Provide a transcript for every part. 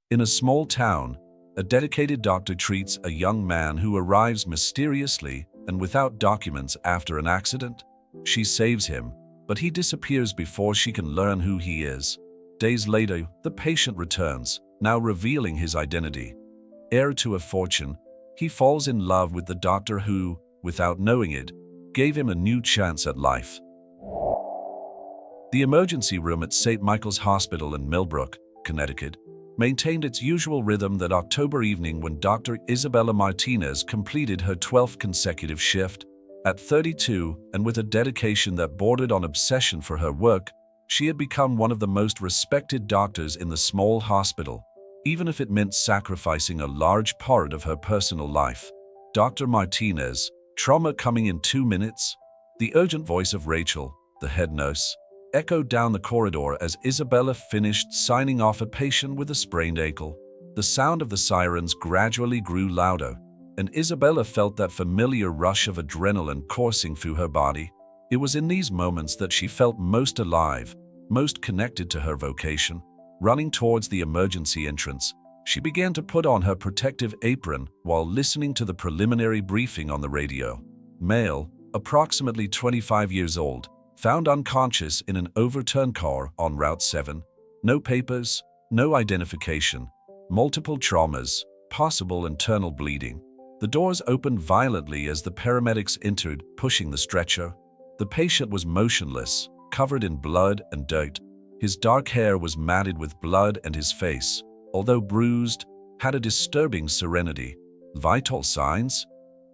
In a small town, a dedicated doctor treats a young man who arrives mysteriously and without documents after an accident. She saves him, but he disappears before she can learn who he is. Days later, the patient returns, now revealing his identity. Heir to a fortune, he falls in love with the doctor who, without knowing it, gave him a new chance at life. The emergency room at St. Michael's Hospital in Millbrook, Connecticut, maintained its usual rhythm that October evening when Dr. Isabella Martinez completed her 12th consecutive shift. At 32, and with a dedication that bordered on obsession for her work, she had become one of the most respected doctors in the small hospital, even if it meant sacrificing a large part of her personal life. Dr. Martinez, trauma coming in 2 minutes? The urgent voice of Rachel, the head nurse, echoed down the corridor as Isabella finished signing off a patient with a sprained ankle. The sound of the sirens gradually grew louder, and Isabella felt that familiar rush of adrenaline coursing through her body. It was in these moments that she felt most alive, most connected to her vocation. Running towards the emergency entrance, she began to put on her protective apron while listening to the preliminary briefing on the radio. Male, approximately 25 years old, found unconscious in an overturned car on Route 7. No papers, no identification, multiple traumas, possible internal bleeding. The doors opened violently as the paramedics entered, pushing the stretcher. The patient was motionless, covered in blood and dirt. His dark hair was matted with blood and his face, although bruised, had a disturbing serenity. Vital signs?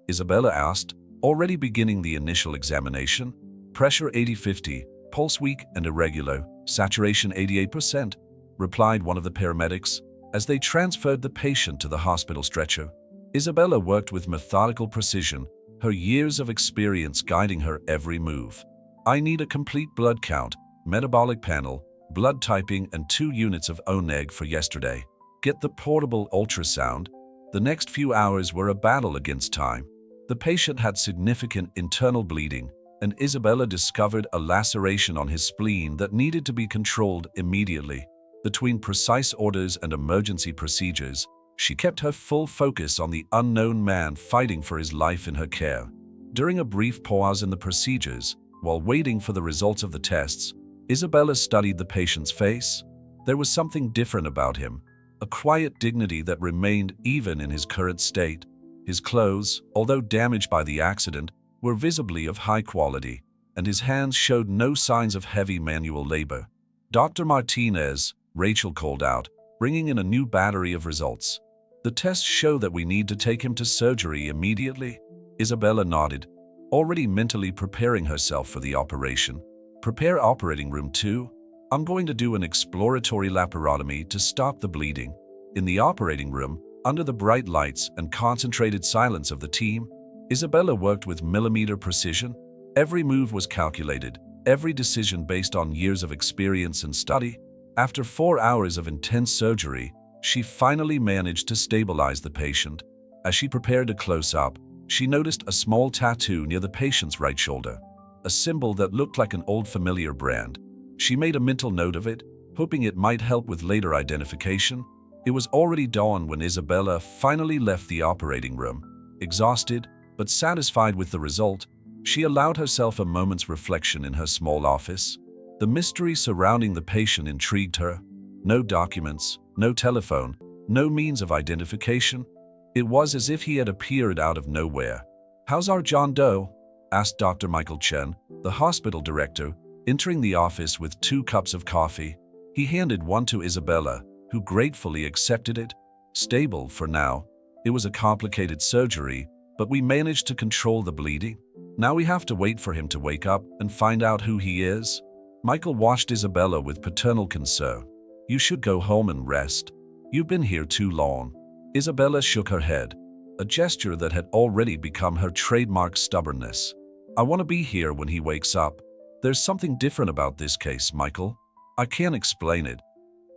Isabella asked, already beginning the initial examination. Pressure 80-50, pulse weak and irregular, saturation 88%, replied one of the paramedics, as they transferred the patient to the hospital stretcher. Isabella worked with methodical precision, her years of experience guiding her every move. I need a complete blood count, metabolic panel, blood typing, and 2 units of O-neg for yesterday. Get the portable ultrasound. The next few hours were a battle against time. The patient had significant internal bleeding, and Isabella discovered a laceration on his spleen that needed to be controlled immediately. Between precise orders and emergency procedures, she kept her full focus on the unknown man fighting for his life in her care. During a brief pause in the procedures, while waiting for the results of the tests, Isabella studied the patient's face. There was something different about him, a quiet dignity that remained even in his current state. His clothes, although damaged by the accident, were visibly of high quality, and his hands showed no signs of heavy manual labor. Dr. Martinez, Rachel called out, bringing in a new battery of results. The tests show that we need to take him to surgery immediately. Isabella nodded, already mentally preparing herself for the operation. Prepare operating room 2. I'm going to do an exploratory laparotomy to stop the bleeding. In the operating room, under the bright lights and concentrated silence of the team, Isabella worked with millimeter precision. Every move was calculated, every decision based on years of experience and study. After 4 hours of intense surgery, she finally managed to stabilize the patient. As she prepared to close up, she noticed a small tattoo near the patient's right shoulder, a symbol that looked like an old familiar brand. She made a mental note of it, hoping it might help with later identification. It was already dawn when Isabella finally left the operating room. Exhausted, but satisfied with the result, she allowed herself a moment's reflection in her small office. The mystery surrounding the patient intrigued her. No documents, no telephone, no means of identification. It was as if he had appeared out of nowhere. "How's our John Doe?" asked Dr. Michael Chen, the hospital director, entering the office with 2 cups of coffee. He handed one to Isabella, who gratefully accepted it. "Stable for now. It was a complicated surgery, but we managed to control the bleeding. Now we have to wait for him to wake up and find out who he is." Michael watched Isabella with paternal concern. "You should go home and rest. You've been here too long." Isabella shook her head, a gesture that had already become her trademark stubbornness. "I want to be here when he wakes up. There's something different about this case, Michael. I can't explain it."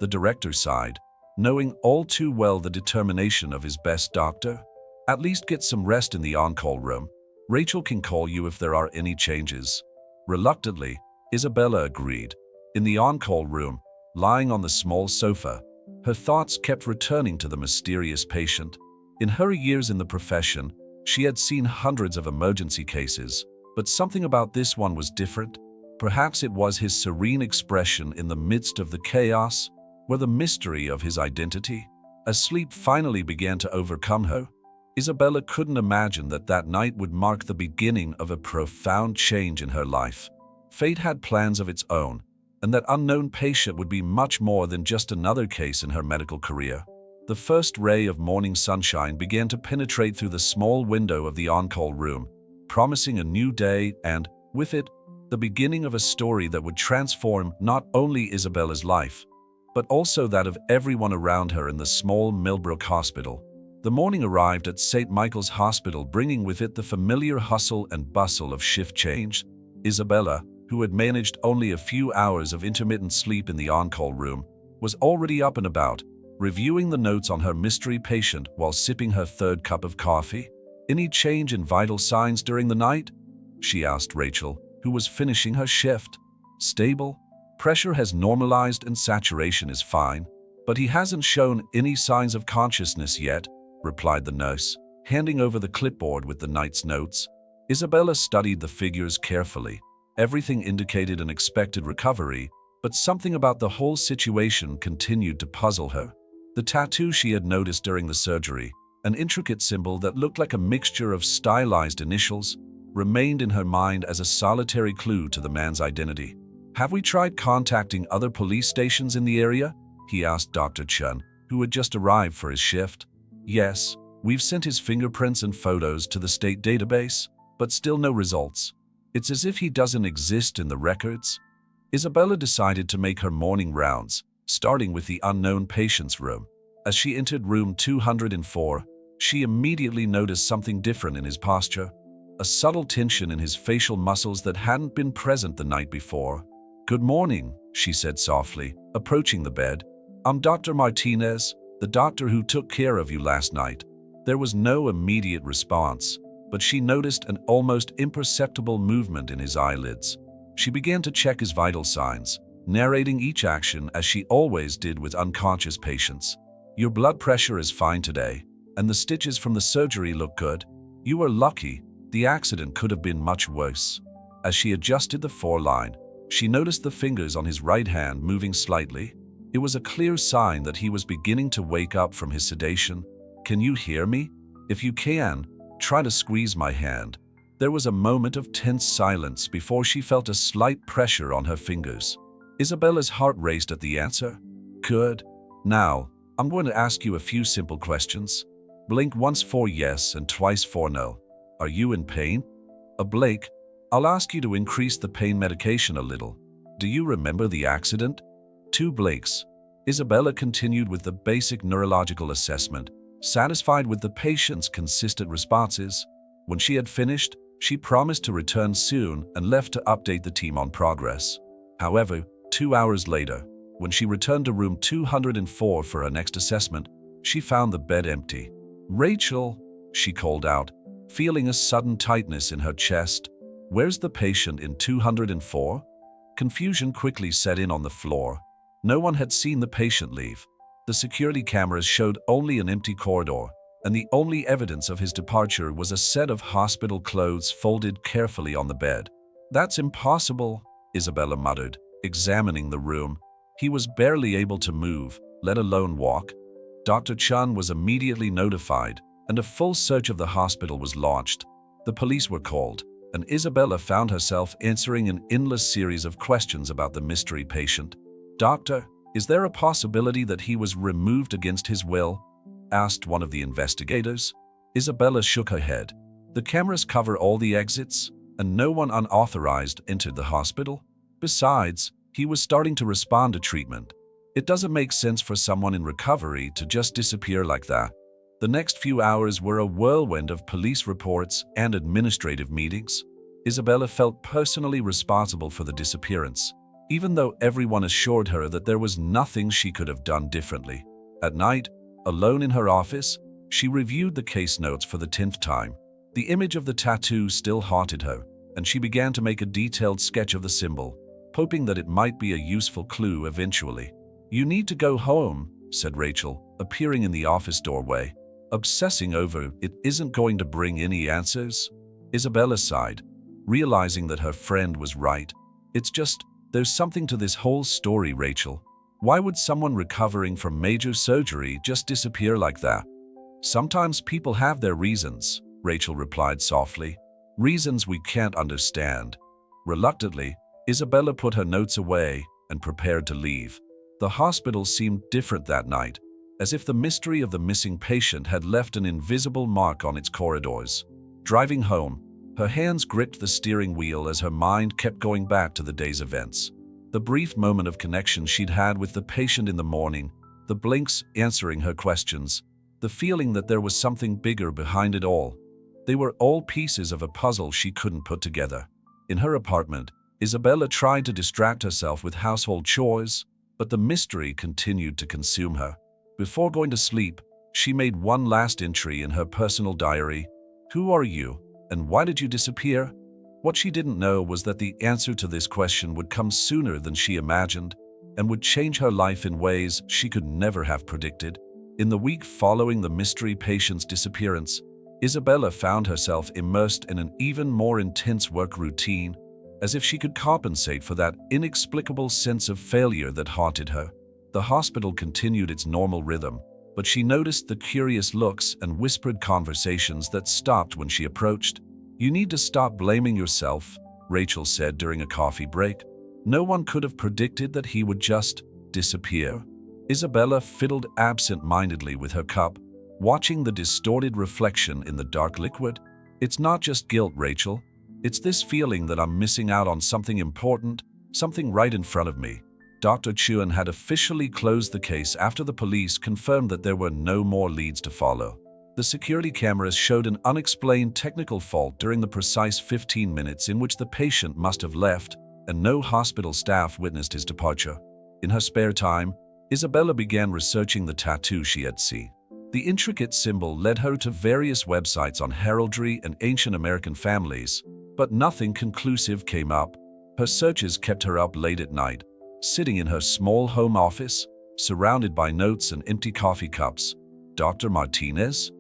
The director sighed, knowing all too well the determination of his best doctor. "At least get some rest in the on-call room. Rachel can call you if there are any changes." Reluctantly, Isabella agreed. In the on-call room, lying on the small sofa, Her thoughts kept returning to the mysterious patient. In her years in the profession, she had seen hundreds of emergency cases, but something about this one was different. Perhaps it was his serene expression in the midst of the chaos, or the mystery of his identity. As sleep finally began to overcome her, Isabella couldn't imagine that that night would mark the beginning of a profound change in her life. Fate had plans of its own, and that unknown patient would be much more than just another case in her medical career. The first ray of morning sunshine began to penetrate through the small window of the on-call room, promising a new day and, with it, the beginning of a story that would transform not only Isabella's life, but also that of everyone around her in the small Millbrook hospital. The morning arrived at St. Michael's Hospital, bringing with it the familiar hustle and bustle of shift change. Isabella, who had managed only a few hours of intermittent sleep in the on-call room, was already up and about, reviewing the notes on her mystery patient while sipping her third cup of coffee. "Any change in vital signs during the night?" she asked Rachel, who was finishing her shift. "Stable. Pressure has normalized and saturation is fine, but he hasn't shown any signs of consciousness yet," replied the nurse, handing over the clipboard with the night's notes. Isabella studied the figures carefully. Everything indicated an expected recovery, but something about the whole situation continued to puzzle her. The tattoo she had noticed during the surgery, an intricate symbol that looked like a mixture of stylized initials, remained in her mind as a solitary clue to the man's identity. "Have we tried contacting other police stations in the area?" he asked Dr. Chun, who had just arrived for his shift. "Yes, we've sent his fingerprints and photos to the state database, but still no results. It's as if he doesn't exist in the records." Isabella decided to make her morning rounds, starting with the unknown patient's room. As she entered room 204, she immediately noticed something different in his posture, a subtle tension in his facial muscles that hadn't been present the night before. "Good morning," she said softly, approaching the bed. "I'm Dr. Martinez, the doctor who took care of you last night." There was no immediate response, but she noticed an almost imperceptible movement in his eyelids. She began to check his vital signs, narrating each action as she always did with unconscious patients. "Your blood pressure is fine today, and the stitches from the surgery look good. You are lucky. The accident could have been much worse." As she adjusted the foreline, she noticed the fingers on his right hand moving slightly. It was a clear sign that he was beginning to wake up from his sedation. "Can you hear me? If you can, try to squeeze my hand." There was a moment of tense silence before she felt a slight pressure on her fingers. Isabella's heart raced at the answer. "Good. Now, I'm going to ask you a few simple questions. Blink once for yes and twice for no. Are you in pain?" "A Blake, I'll ask you to increase the pain medication a little. Do you remember the accident?" "2 Blakes." Isabella continued with the basic neurological assessment, satisfied with the patient's consistent responses. When she had finished, she promised to return soon and left to update the team on progress. However, 2 hours later, when she returned to room 204 for her next assessment, she found the bed empty. "Rachel," she called out, feeling a sudden tightness in her chest. "Where's the patient in 204? Confusion quickly set in on the floor. No one had seen the patient leave. The security cameras showed only an empty corridor, and the only evidence of his departure was a set of hospital clothes folded carefully on the bed. "That's impossible," Isabella muttered, examining the room. "He was barely able to move, let alone walk." Dr. Chun was immediately notified, and a full search of the hospital was launched. The police were called, and Isabella found herself answering an endless series of questions about the mystery patient. "Doctor, is there a possibility that he was removed against his will?" asked one of the investigators. Isabella shook her head. "The cameras cover all the exits, and no one unauthorized entered the hospital. Besides, he was starting to respond to treatment. It doesn't make sense for someone in recovery to just disappear like that." The next few hours were a whirlwind of police reports and administrative meetings. Isabella felt personally responsible for the disappearance, even though everyone assured her that there was nothing she could have done differently. At night, alone in her office, she reviewed the case notes for the 10th time. The image of the tattoo still haunted her, and she began to make a detailed sketch of the symbol, hoping that it might be a useful clue eventually. "You need to go home," said Rachel, appearing in the office doorway. Obsessing over it isn't going to bring any answers. Isabella sighed, realizing that her friend was right. It's just, there's something to this whole story, Rachel. Why would someone recovering from major surgery just disappear like that? Sometimes people have their reasons, Rachel replied softly. Reasons we can't understand. Reluctantly, Isabella put her notes away and prepared to leave. The hospital seemed different that night, as if the mystery of the missing patient had left an invisible mark on its corridors. Driving home, her hands gripped the steering wheel as her mind kept going back to the day's events. The brief moment of connection she'd had with the patient in the morning, the blinks answering her questions, the feeling that there was something bigger behind it all. They were all pieces of a puzzle she couldn't put together. In her apartment, Isabella tried to distract herself with household chores, but the mystery continued to consume her. Before going to sleep, she made one last entry in her personal diary. Who are you, and why did you disappear? What she didn't know was that the answer to this question would come sooner than she imagined, and would change her life in ways she could never have predicted. In the week following the mystery patient's disappearance, Isabella found herself immersed in an even more intense work routine, as if she could compensate for that inexplicable sense of failure that haunted her. The hospital continued its normal rhythm, but she noticed the curious looks and whispered conversations that stopped when she approached. "You need to stop blaming yourself," Rachel said during a coffee break. "No one could have predicted that he would just disappear." Isabella fiddled absent-mindedly with her cup, watching the distorted reflection in the dark liquid. "It's not just guilt, Rachel. It's this feeling that I'm missing out on something important, something right in front of me." Dr. Chuan had officially closed the case after the police confirmed that there were no more leads to follow. The security cameras showed an unexplained technical fault during the precise 15 minutes in which the patient must have left, and no hospital staff witnessed his departure. In her spare time, Isabella began researching the tattoo she had seen. The intricate symbol led her to various websites on heraldry and ancient American families, but nothing conclusive came up. Her searches kept her up late at night, sitting in her small home office, surrounded by notes and empty coffee cups. "Dr. Martinez?"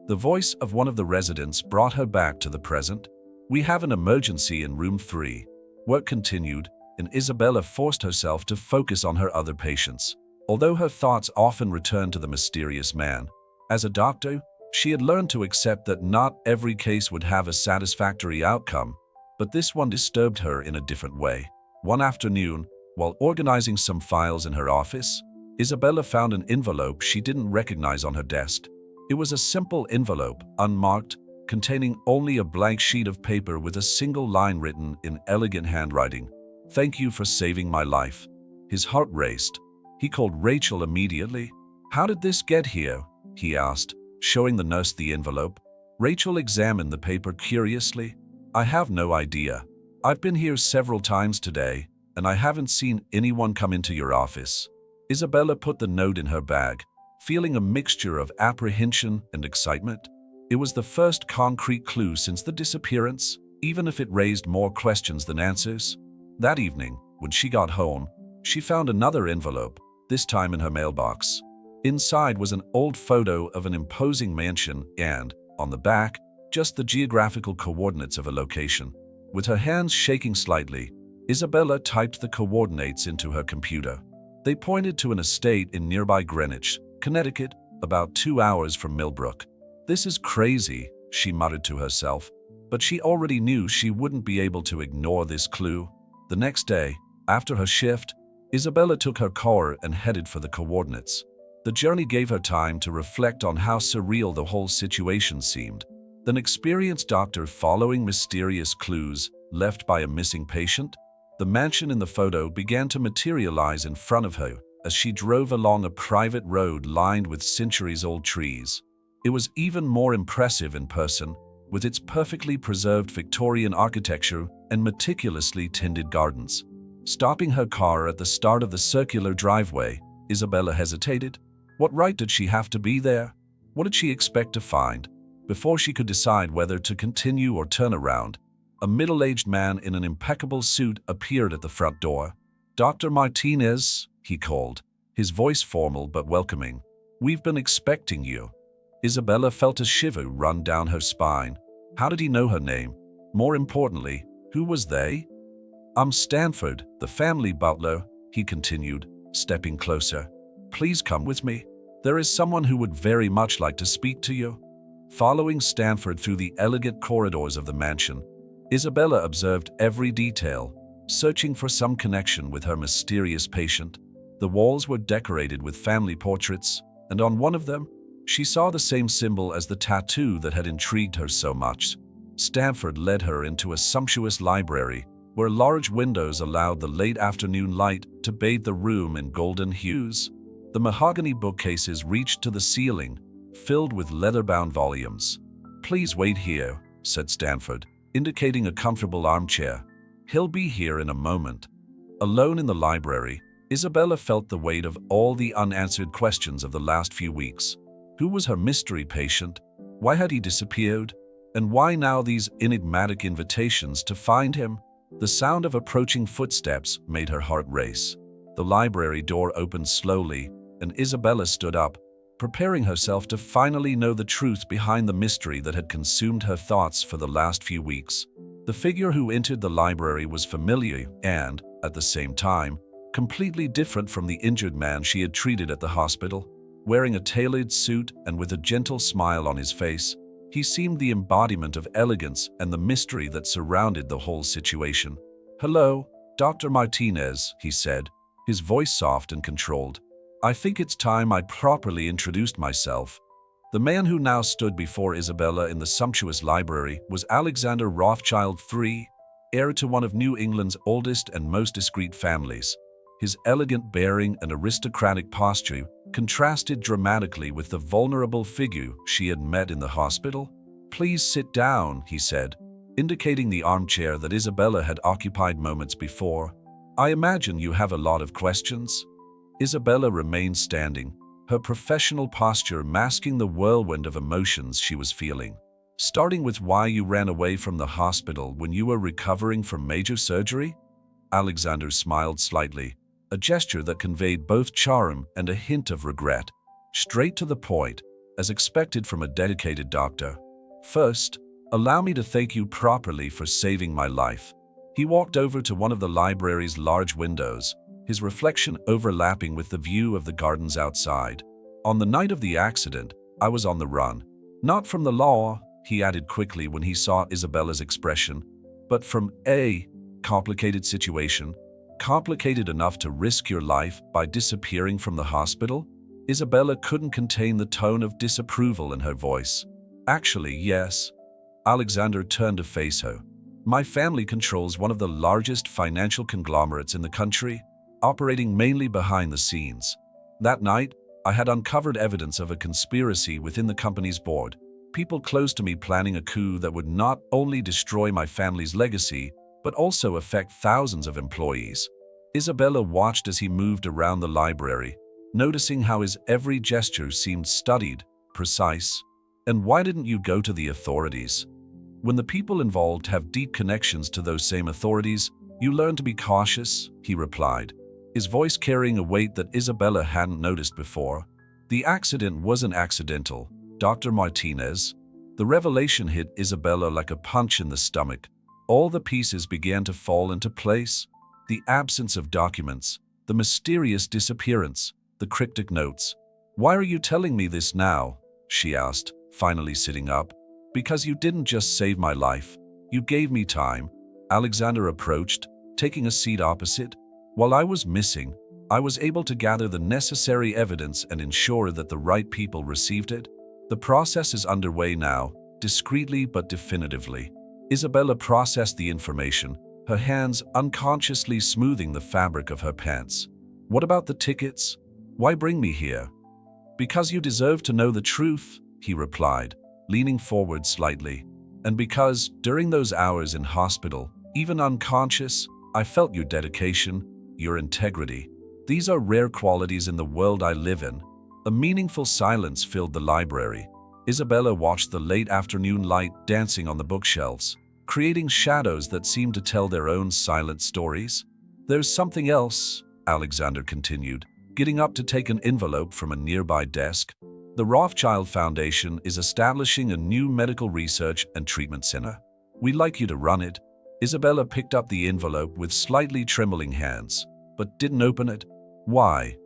The voice of one of the residents brought her back to the present. "We have an emergency in room 3. Work continued, and Isabella forced herself to focus on her other patients, although her thoughts often returned to the mysterious man. As a doctor, she had learned to accept that not every case would have a satisfactory outcome, but this one disturbed her in a different way. One afternoon, while organizing some files in her office, Isabella found an envelope she didn't recognize on her desk. It was a simple envelope, unmarked, containing only a blank sheet of paper with a single line written in elegant handwriting. "Thank you for saving my life." His heart raced. He called Rachel immediately. "How did this get here?" he asked, showing the nurse the envelope. Rachel examined the paper curiously. "I have no idea. I've been here several times today, and I haven't seen anyone come into your office." Isabella put the note in her bag, feeling a mixture of apprehension and excitement. It was the first concrete clue since the disappearance, even if it raised more questions than answers. That evening, when she got home, she found another envelope, this time in her mailbox. Inside was an old photo of an imposing mansion and, on the back, just the geographical coordinates of a location. With her hands shaking slightly, Isabella typed the coordinates into her computer. They pointed to an estate in nearby Greenwich, Connecticut, about 2 hours from Millbrook. "This is crazy," she muttered to herself, but she already knew she wouldn't be able to ignore this clue. The next day, after her shift, Isabella took her car and headed for the coordinates. The journey gave her time to reflect on how surreal the whole situation seemed. An experienced doctor following mysterious clues left by a missing patient. The mansion in the photo began to materialize in front of her as she drove along a private road lined with centuries-old trees. It was even more impressive in person, with its perfectly preserved Victorian architecture and meticulously tended gardens. Stopping her car at the start of the circular driveway, Isabella hesitated. What right did she have to be there? What did she expect to find? Before she could decide whether to continue or turn around, a middle-aged man in an impeccable suit appeared at the front door. "Dr. Martinez," he called, his voice formal but welcoming. "We've been expecting you." Isabella felt a shiver run down her spine. How did he know her name? More importantly, who was they? "I'm Stanford, the family butler," he continued, stepping closer. "Please come with me. There is someone who would very much like to speak to you." Following Stanford through the elegant corridors of the mansion, Isabella observed every detail, searching for some connection with her mysterious patient. The walls were decorated with family portraits, and on one of them, she saw the same symbol as the tattoo that had intrigued her so much. Stanford led her into a sumptuous library, where large windows allowed the late afternoon light to bathe the room in golden hues. The mahogany bookcases reached to the ceiling, filled with leather-bound volumes. "Please wait here," said Stanford, indicating a comfortable armchair. "He'll be here in a moment." Alone in the library, Isabella felt the weight of all the unanswered questions of the last few weeks. Who was her mystery patient? Why had he disappeared? And why now these enigmatic invitations to find him? The sound of approaching footsteps made her heart race. The library door opened slowly, and Isabella stood up, preparing herself to finally know the truth behind the mystery that had consumed her thoughts for the last few weeks. The figure who entered the library was familiar and, at the same time, completely different from the injured man she had treated at the hospital. Wearing a tailored suit and with a gentle smile on his face, he seemed the embodiment of elegance and the mystery that surrounded the whole situation. "Hello, Dr. Martinez," he said, his voice soft and controlled. "I think it's time I properly introduced myself." The man who now stood before Isabella in the sumptuous library was Alexander Rothschild III, heir to one of New England's oldest and most discreet families. His elegant bearing and aristocratic posture contrasted dramatically with the vulnerable figure she had met in the hospital. "Please sit down," he said, indicating the armchair that Isabella had occupied moments before. "I imagine you have a lot of questions." Isabella remained standing, her professional posture masking the whirlwind of emotions she was feeling. "Starting with why you ran away from the hospital when you were recovering from major surgery?" Alexander smiled slightly, a gesture that conveyed both charm and a hint of regret. Straight to the point, as expected from a dedicated doctor. "First, allow me to thank you properly for saving my life." He walked over to one of the library's large windows, his reflection overlapping with the view of the gardens outside. "On the night of the accident, I was on the run. Not from the law," he added quickly when he saw Isabella's expression, "but from a complicated situation. Complicated enough to risk your life by disappearing from the hospital?" Isabella couldn't contain the tone of disapproval in her voice. "Actually, yes." Alexander turned to face her. "My family controls one of the largest financial conglomerates in the country, operating mainly behind the scenes. That night, I had uncovered evidence of a conspiracy within the company's board. People close to me planning a coup that would not only destroy my family's legacy, but also affect thousands of employees." Isabella watched as he moved around the library, noticing how his every gesture seemed studied, precise. "And why didn't you go to the authorities?" "When the people involved have deep connections to those same authorities, you learn to be cautious," he replied, his voice carrying a weight that Isabella hadn't noticed before. "The accident wasn't accidental, Dr. Martinez." The revelation hit Isabella like a punch in the stomach. All the pieces began to fall into place. The absence of documents, the mysterious disappearance, the cryptic notes. "Why are you telling me this now?" she asked, finally sitting up. "Because you didn't just save my life. You gave me time." Alexander approached, taking a seat opposite. "While I was missing, I was able to gather the necessary evidence and ensure that the right people received it. The process is underway now, discreetly but definitively." Isabella processed the information, her hands unconsciously smoothing the fabric of her pants. "What about the tickets? Why bring me here?" "Because you deserve to know the truth," he replied, leaning forward slightly. "And because, during those hours in hospital, even unconscious, I felt your dedication, your integrity. These are rare qualities in the world I live in." A meaningful silence filled the library. Isabella watched the late afternoon light dancing on the bookshelves, creating shadows that seemed to tell their own silent stories. "There's something else," Alexander continued, getting up to take an envelope from a nearby desk. The Rothschild Foundation is establishing a new medical research and treatment center. We'd like you to run it. Isabella picked up the envelope with slightly trembling hands, but didn't open it. Why?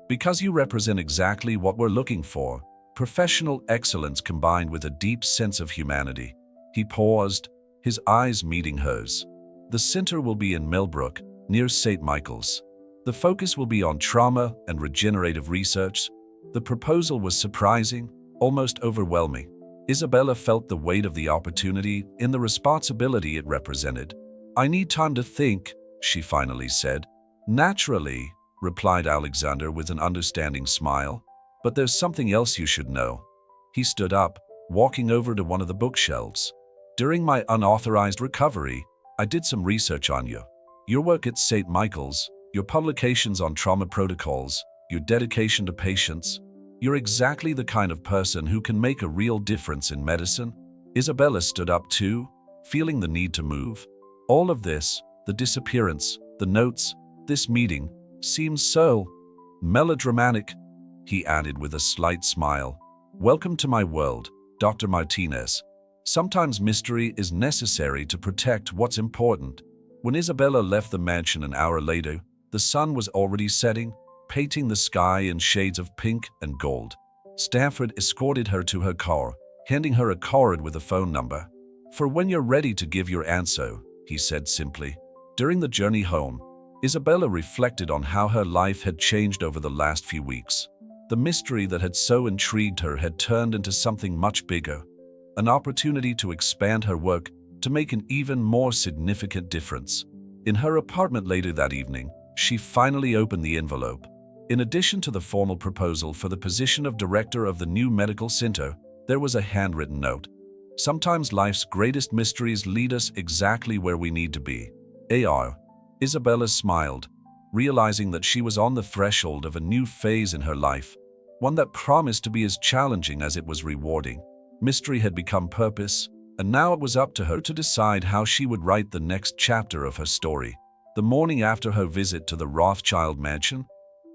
Because you represent exactly what we're looking for. Professional excellence combined with a deep sense of humanity. He paused, his eyes meeting hers. The center will be in Millbrook, near St. Michael's. The focus will be on trauma and regenerative research. The proposal was surprising, almost overwhelming. Isabella felt the weight of the opportunity in the responsibility it represented. I need time to think, she finally said. Naturally, replied Alexander with an understanding smile. But there's something else you should know. He stood up, walking over to one of the bookshelves. During my unauthorized recovery, I did some research on you. Your work at St. Michael's, your publications on trauma protocols, your dedication to patients. You're exactly the kind of person who can make a real difference in medicine. Isabella stood up too, feeling the need to move. All of this, the disappearance, the notes, this meeting, seems so melodramatic, he added with a slight smile. Welcome to my world, Dr. Martinez. Sometimes mystery is necessary to protect what's important. When Isabella left the mansion an hour later, the sun was already setting, painting the sky in shades of pink and gold. Stanford escorted her to her car, handing her a card with a phone number. For when you're ready to give your answer, he said simply. During the journey home, Isabella reflected on how her life had changed over the last few weeks. The mystery that had so intrigued her had turned into something much bigger, an opportunity to expand her work, to make an even more significant difference. In her apartment later that evening, she finally opened the envelope. In addition to the formal proposal for the position of director of the new medical center, there was a handwritten note. Sometimes life's greatest mysteries lead us exactly where we need to be. Heir. Isabella smiled, realizing that she was on the threshold of a new phase in her life, one that promised to be as challenging as it was rewarding. Mystery had become purpose, and now it was up to her to decide how she would write the next chapter of her story. The morning after her visit to the Rothschild mansion,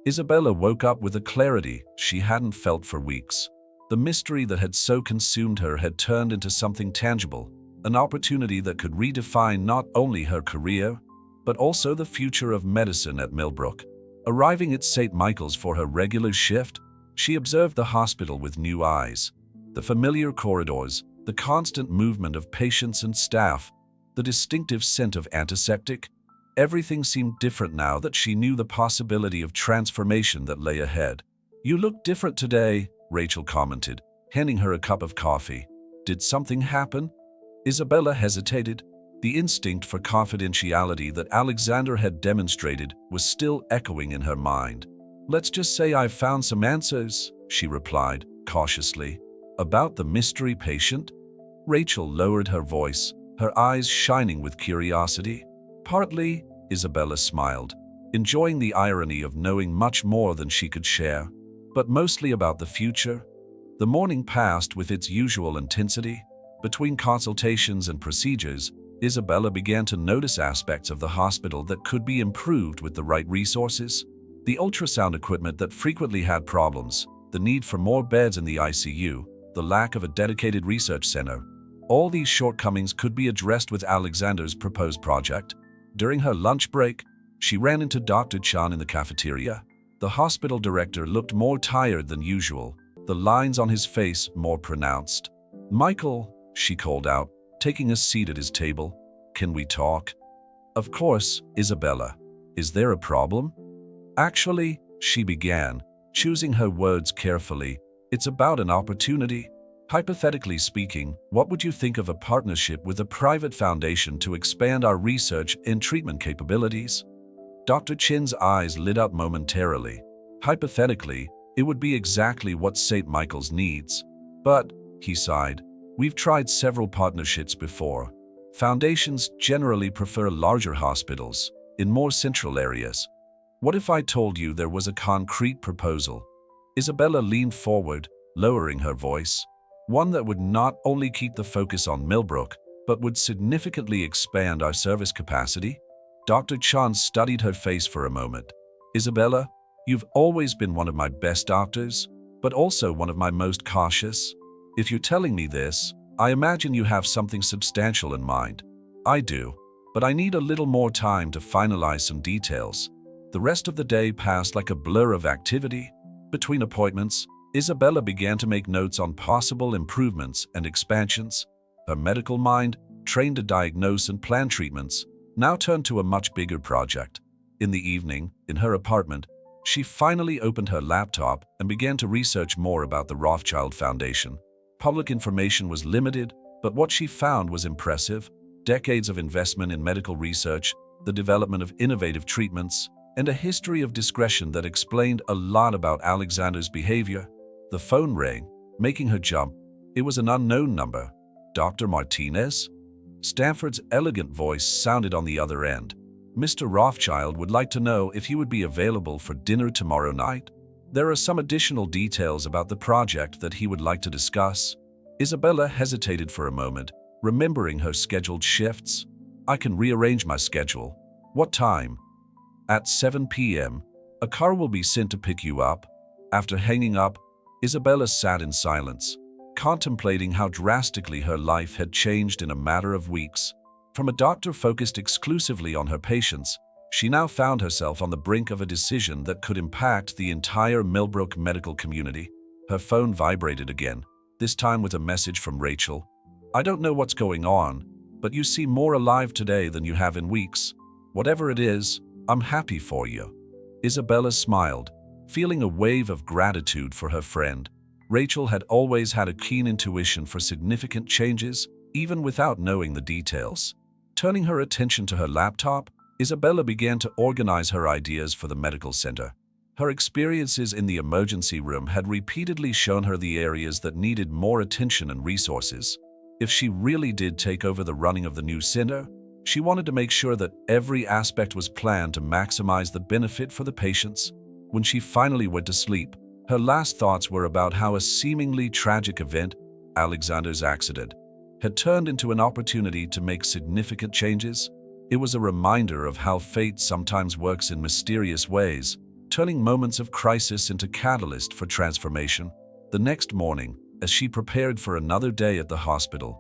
Isabella woke up with a clarity she hadn't felt for weeks. The mystery that had so consumed her had turned into something tangible, an opportunity that could redefine not only her career, but also the future of medicine at Millbrook. Arriving at St. Michael's for her regular shift, she observed the hospital with new eyes. The familiar corridors, the constant movement of patients and staff, the distinctive scent of antiseptic, everything seemed different now that she knew the possibility of transformation that lay ahead. You look different today, Rachel commented, handing her a cup of coffee. Did something happen? Isabella hesitated. The instinct for confidentiality that Alexander had demonstrated was still echoing in her mind. Let's just say I've found some answers, she replied, cautiously. About the mystery patient? Rachel lowered her voice, her eyes shining with curiosity. Partly, Isabella smiled, enjoying the irony of knowing much more than she could share, but mostly about the future. The morning passed with its usual intensity. Between consultations and procedures, Isabella began to notice aspects of the hospital that could be improved with the right resources. The ultrasound equipment that frequently had problems, the need for more beds in the ICU, the lack of a dedicated research center. All these shortcomings could be addressed with Alexander's proposed project. During her lunch break, she ran into Dr. Chan in the cafeteria. The hospital director looked more tired than usual, the lines on his face more pronounced. Michael, she called out, taking a seat at his table. Can we talk? Of course, Isabella. Is there a problem? Actually, she began, choosing her words carefully. It's about an opportunity. Hypothetically speaking, what would you think of a partnership with a private foundation to expand our research and treatment capabilities? Dr. Chin's eyes lit up momentarily. Hypothetically, it would be exactly what St. Michael's needs. But, he sighed, we've tried several partnerships before. Foundations generally prefer larger hospitals, in more central areas. What if I told you there was a concrete proposal? Isabella leaned forward, lowering her voice. One that would not only keep the focus on Millbrook, but would significantly expand our service capacity? Dr. Chan studied her face for a moment. Isabella, You've always been one of my best doctors, but also one of my most cautious. If you're telling me this, I imagine you have something substantial in mind. I do, but I need a little more time to finalize some details. The rest of the day passed like a blur of activity. Between appointments, Isabella began to make notes on possible improvements and expansions. Her medical mind, trained to diagnose and plan treatments, now turned to a much bigger project. In the evening, in her apartment, she finally opened her laptop and began to research more about the Rothschild Foundation. Public information was limited, but what she found was impressive. Decades of investment in medical research, the development of innovative treatments, and a history of discretion that explained a lot about Alexander's behavior. The phone rang, making her jump. It was an unknown number. Dr. Martinez? Stanford's elegant voice sounded on the other end. Mr. Rothschild would like to know if you would be available for dinner tomorrow night. There are some additional details about the project that he would like to discuss. Isabella hesitated for a moment, remembering her scheduled shifts. I can rearrange my schedule. What time? At 7 p.m. A car will be sent to pick you up. After hanging up, Isabella sat in silence, contemplating how drastically her life had changed in a matter of weeks. From a doctor focused exclusively on her patients, she now found herself on the brink of a decision that could impact the entire Millbrook medical community. Her phone vibrated again, this time with a message from Rachel. I don't know what's going on, but you seem more alive today than you have in weeks. Whatever it is, I'm happy for you. Isabella smiled, feeling a wave of gratitude for her friend. Rachel had always had a keen intuition for significant changes, even without knowing the details. Turning her attention to her laptop, Isabella began to organize her ideas for the medical center. Her experiences in the emergency room had repeatedly shown her the areas that needed more attention and resources. If she really did take over the running of the new center, she wanted to make sure that every aspect was planned to maximize the benefit for the patients. When she finally went to sleep, her last thoughts were about how a seemingly tragic event, Alexander's accident, had turned into an opportunity to make significant changes. It was a reminder of how fate sometimes works in mysterious ways, turning moments of crisis into catalyst for transformation. The next morning, as she prepared for another day at the hospital,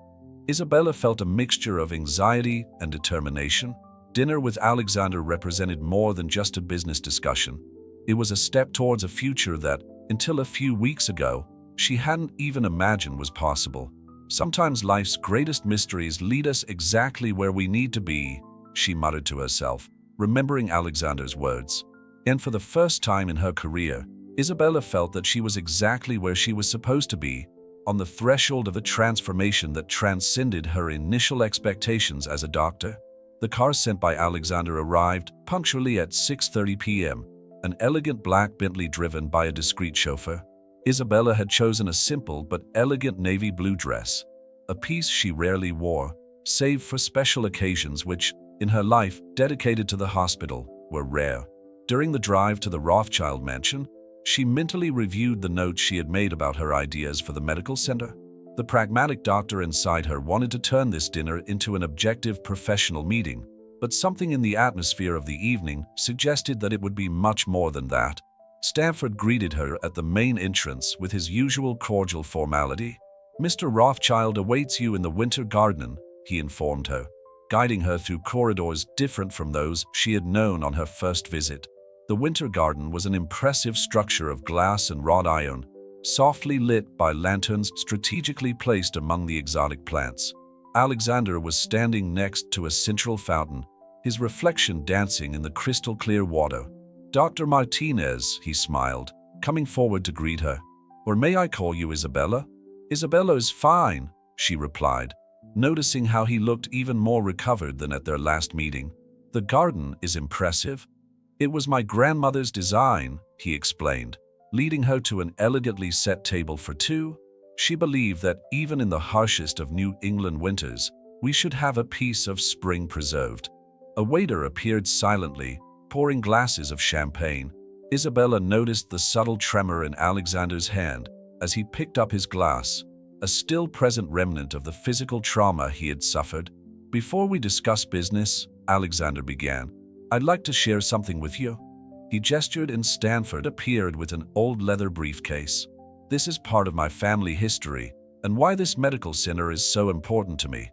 Isabella felt a mixture of anxiety and determination. Dinner with Alexander represented more than just a business discussion. It was a step towards a future that, until a few weeks ago, she hadn't even imagined was possible. Sometimes life's greatest mysteries lead us exactly where we need to be, she muttered to herself, remembering Alexander's words. And for the first time in her career, Isabella felt that she was exactly where she was supposed to be, on the threshold of a transformation that transcended her initial expectations as a doctor. The car sent by Alexander arrived punctually at 6:30 p.m., an elegant black Bentley driven by a discreet chauffeur. Isabella had chosen a simple but elegant navy blue dress, a piece she rarely wore, save for special occasions which, in her life dedicated to the hospital, were rare. During the drive to the Rothschild mansion, she mentally reviewed the notes she had made about her ideas for the medical center. The pragmatic doctor inside her wanted to turn this dinner into an objective professional meeting, but something in the atmosphere of the evening suggested that it would be much more than that. Stanford greeted her at the main entrance with his usual cordial formality. Mr. Rothschild awaits you in the winter garden, he informed her, guiding her through corridors different from those she had known on her first visit. The winter garden was an impressive structure of glass and wrought iron, softly lit by lanterns strategically placed among the exotic plants. Alexander was standing next to a central fountain, his reflection dancing in the crystal-clear water. Dr. Martinez, he smiled, coming forward to greet her. Or may I call you Isabella? Isabella is fine, she replied, noticing how he looked even more recovered than at their last meeting. The garden is impressive. It was my grandmother's design, he explained, leading her to an elegantly set table for two. She believed that even in the harshest of New England winters, we should have a piece of spring preserved. A waiter appeared silently, pouring glasses of champagne. Isabella noticed the subtle tremor in Alexander's hand as he picked up his glass, a still-present remnant of the physical trauma he had suffered. Before we discuss business, Alexander began, I'd like to share something with you. He gestured and Stanford appeared with an old leather briefcase. "This is part of my family history and why this medical center is so important to me."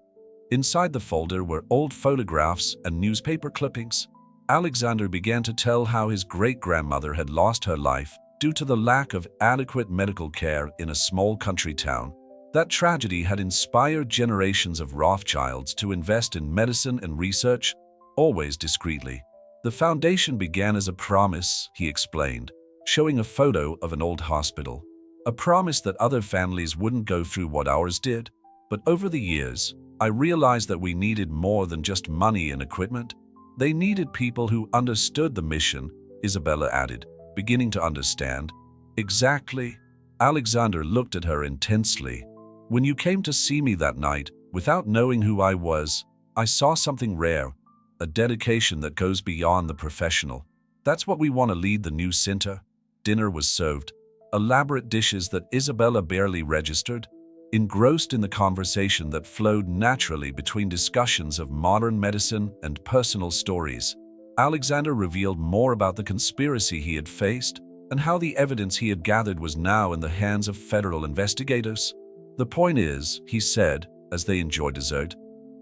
Inside the folder were old photographs and newspaper clippings. Alexander began to tell how his great-grandmother had lost her life due to the lack of adequate medical care in a small country town. That tragedy had inspired generations of Rothschilds to invest in medicine and research, always discreetly. "The foundation began as a promise," he explained, showing a photo of an old hospital. "A promise that other families wouldn't go through what ours did. But over the years, I realized that we needed more than just money and equipment. They needed people who understood the mission," Isabella added, beginning to understand. "Exactly." Alexander looked at her intensely. "When you came to see me that night, without knowing who I was, I saw something rare, a dedication that goes beyond the professional. That's what we want to lead the new center." Dinner was served, elaborate dishes that Isabella barely registered. Engrossed in the conversation that flowed naturally between discussions of modern medicine and personal stories, Alexander revealed more about the conspiracy he had faced and how the evidence he had gathered was now in the hands of federal investigators. "The point is," he said, as they enjoyed dessert,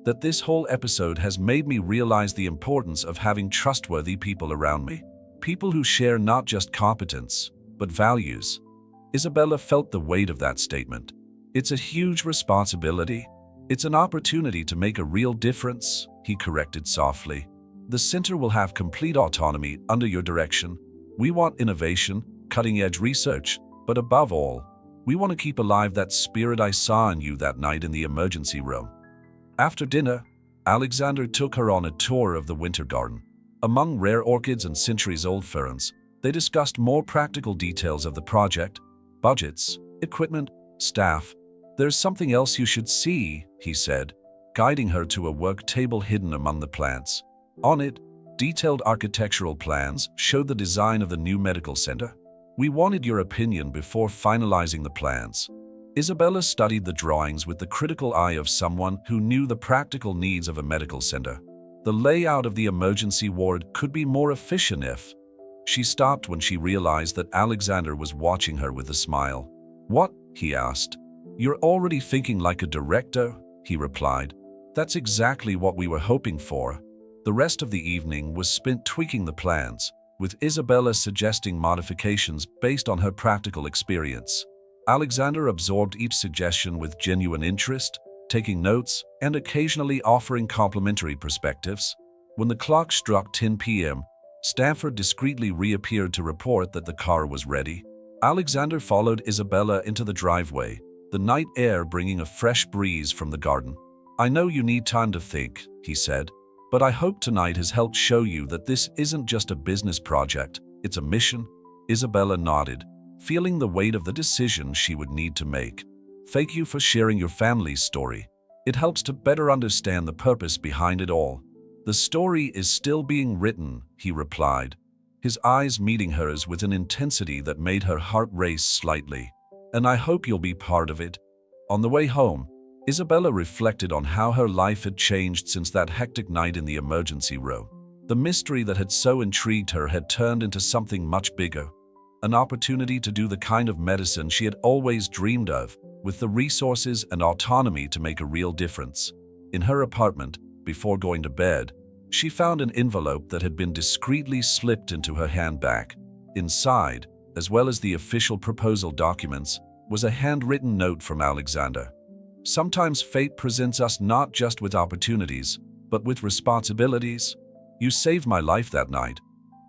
"that this whole episode has made me realize the importance of having trustworthy people around me. People who share not just competence, but values." Isabella felt the weight of that statement. "It's a huge responsibility. It's an opportunity to make a real difference," he corrected softly. "The center will have complete autonomy under your direction. We want innovation, cutting-edge research, but above all, we want to keep alive that spirit I saw in you that night in the emergency room." After dinner, Alexander took her on a tour of the winter garden. Among rare orchids and centuries-old ferns, they discussed more practical details of the project: budgets, equipment, staff. "There's something else you should see," he said, guiding her to a work table hidden among the plants. On it, detailed architectural plans showed the design of the new medical center. "We wanted your opinion before finalizing the plans." Isabella studied the drawings with the critical eye of someone who knew the practical needs of a medical center. The layout of the emergency ward could be more efficient if... She stopped when she realized that Alexander was watching her with a smile. "What?" he asked. "You're already thinking like a director," he replied. "That's exactly what we were hoping for." The rest of the evening was spent tweaking the plans, with Isabella suggesting modifications based on her practical experience. Alexander absorbed each suggestion with genuine interest, taking notes and occasionally offering complimentary perspectives. When the clock struck 10 p.m., Stanford discreetly reappeared to report that the car was ready. Alexander followed Isabella into the driveway, the night air bringing a fresh breeze from the garden. "I know you need time to think," he said, "but I hope tonight has helped show you that this isn't just a business project, it's a mission." Isabella nodded, feeling the weight of the decision she would need to make. "Thank you for sharing your family's story. It helps to better understand the purpose behind it all." "The story is still being written," he replied, his eyes meeting hers with an intensity that made her heart race slightly. "And I hope you'll be part of it." On the way home, Isabella reflected on how her life had changed since that hectic night in the emergency room. The mystery that had so intrigued her had turned into something much bigger, an opportunity to do the kind of medicine she had always dreamed of, with the resources and autonomy to make a real difference. In her apartment, before going to bed, she found an envelope that had been discreetly slipped into her handbag. Inside, as well as the official proposal documents, was a handwritten note from Alexander. "Sometimes fate presents us not just with opportunities, but with responsibilities. You saved my life that night.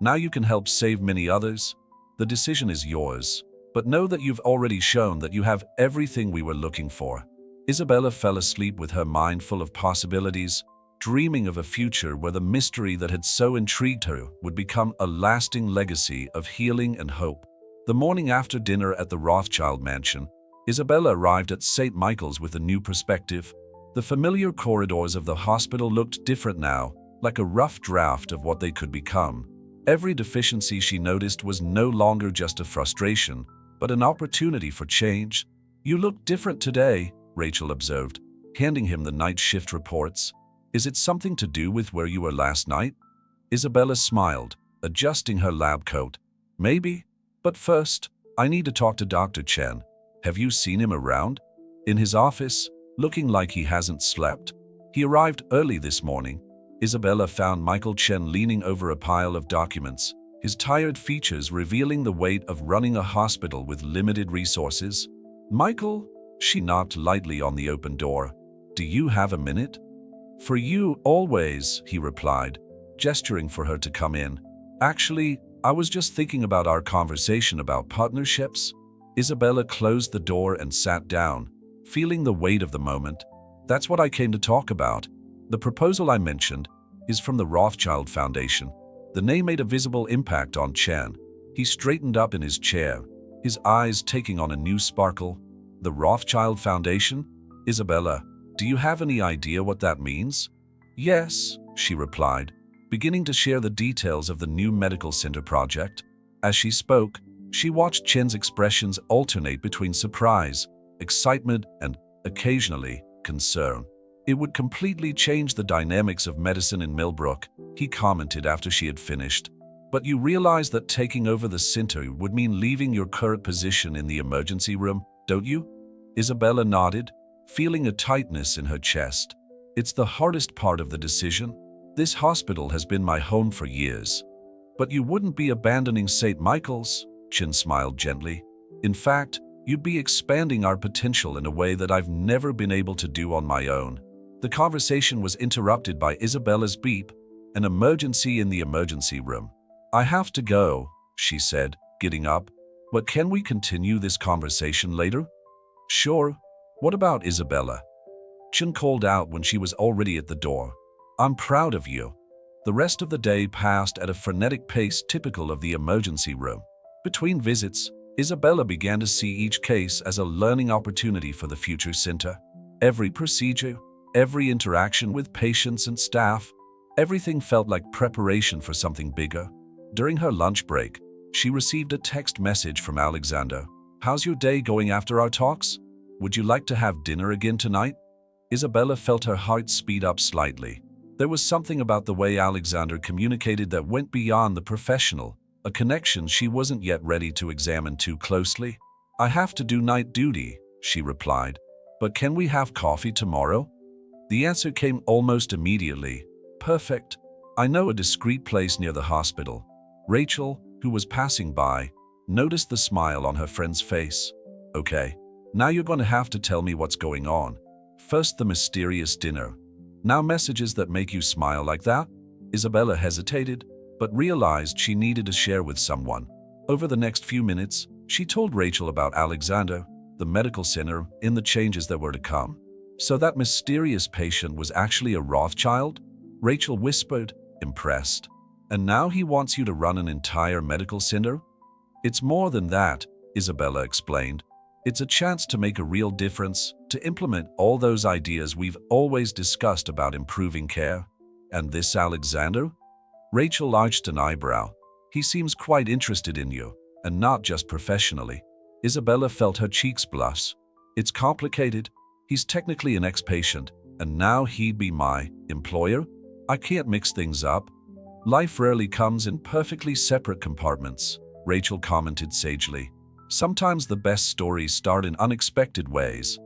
Now you can help save many others. The decision is yours, but know that you've already shown that you have everything we were looking for." Isabella fell asleep with her mind full of possibilities, dreaming of a future where the mystery that had so intrigued her would become a lasting legacy of healing and hope. The morning after dinner at the Rothschild mansion, Isabella arrived at St. Michael's with a new perspective. The familiar corridors of the hospital looked different now, like a rough draft of what they could become. Every deficiency she noticed was no longer just a frustration, but an opportunity for change. "You look different today," Rachel observed, handing him the night shift reports. "Is it something to do with where you were last night?" Isabella smiled, adjusting her lab coat. Maybe. But first, I need to talk to Dr. Chen. Have you seen him around? In his office, looking like he hasn't slept. He arrived early this morning. Isabella found Michael Chen leaning over a pile of documents, his tired features revealing the weight of running a hospital with limited resources. Michael? She knocked lightly on the open door. Do you have a minute? For you, always, he replied, gesturing for her to come in. Actually, I was just thinking about our conversation about partnerships. Isabella closed the door and sat down, feeling the weight of the moment. That's what I came to talk about. The proposal I mentioned is from the Rothschild Foundation. The name made a visible impact on Chen. He straightened up in his chair, his eyes taking on a new sparkle. The Rothschild Foundation? Isabella, do you have any idea what that means? Yes, she replied, beginning to share the details of the new medical center project. As she spoke, she watched Chen's expressions alternate between surprise, excitement, and, occasionally, concern. It would completely change the dynamics of medicine in Millbrook, he commented after she had finished. But you realize that taking over the center would mean leaving your current position in the emergency room, don't you? Isabella nodded, feeling a tightness in her chest. It's the hardest part of the decision. This hospital has been my home for years. But you wouldn't be abandoning St. Michael's, Chen smiled gently. In fact, you'd be expanding our potential in a way that I've never been able to do on my own. The conversation was interrupted by Isabella's beep, an emergency in the emergency room. I have to go, she said, getting up. But can we continue this conversation later? Sure. What about Isabella? Chen called out when she was already at the door. I'm proud of you. The rest of the day passed at a frenetic pace typical of the emergency room. Between visits, Isabella began to see each case as a learning opportunity for the future center. Every procedure, every interaction with patients and staff, everything felt like preparation for something bigger. During her lunch break, she received a text message from Alexander. How's your day going after our talks? Would you like to have dinner again tonight? Isabella felt her heart speed up slightly. There was something about the way Alexander communicated that went beyond the professional, a connection she wasn't yet ready to examine too closely. I have to do night duty, she replied. But can we have coffee tomorrow? The answer came almost immediately. Perfect. I know a discreet place near the hospital. Rachel, who was passing by, noticed the smile on her friend's face. Okay, now you're going to have to tell me what's going on. First, the mysterious dinner. Now messages that make you smile like that? Isabella hesitated, but realized she needed to share with someone. Over the next few minutes, she told Rachel about Alexander, the medical center, and the changes that were to come. So that mysterious patient was actually a Rothschild? Rachel whispered, impressed. And now he wants you to run an entire medical center? It's more than that, Isabella explained. It's a chance to make a real difference, to implement all those ideas we've always discussed about improving care. And this Alexander? Rachel arched an eyebrow. He seems quite interested in you, and not just professionally. Isabella felt her cheeks blush. It's complicated. He's technically an ex-patient, and now he'd be my employer? I can't mix things up. Life rarely comes in perfectly separate compartments, Rachel commented sagely. Sometimes the best stories start in unexpected ways.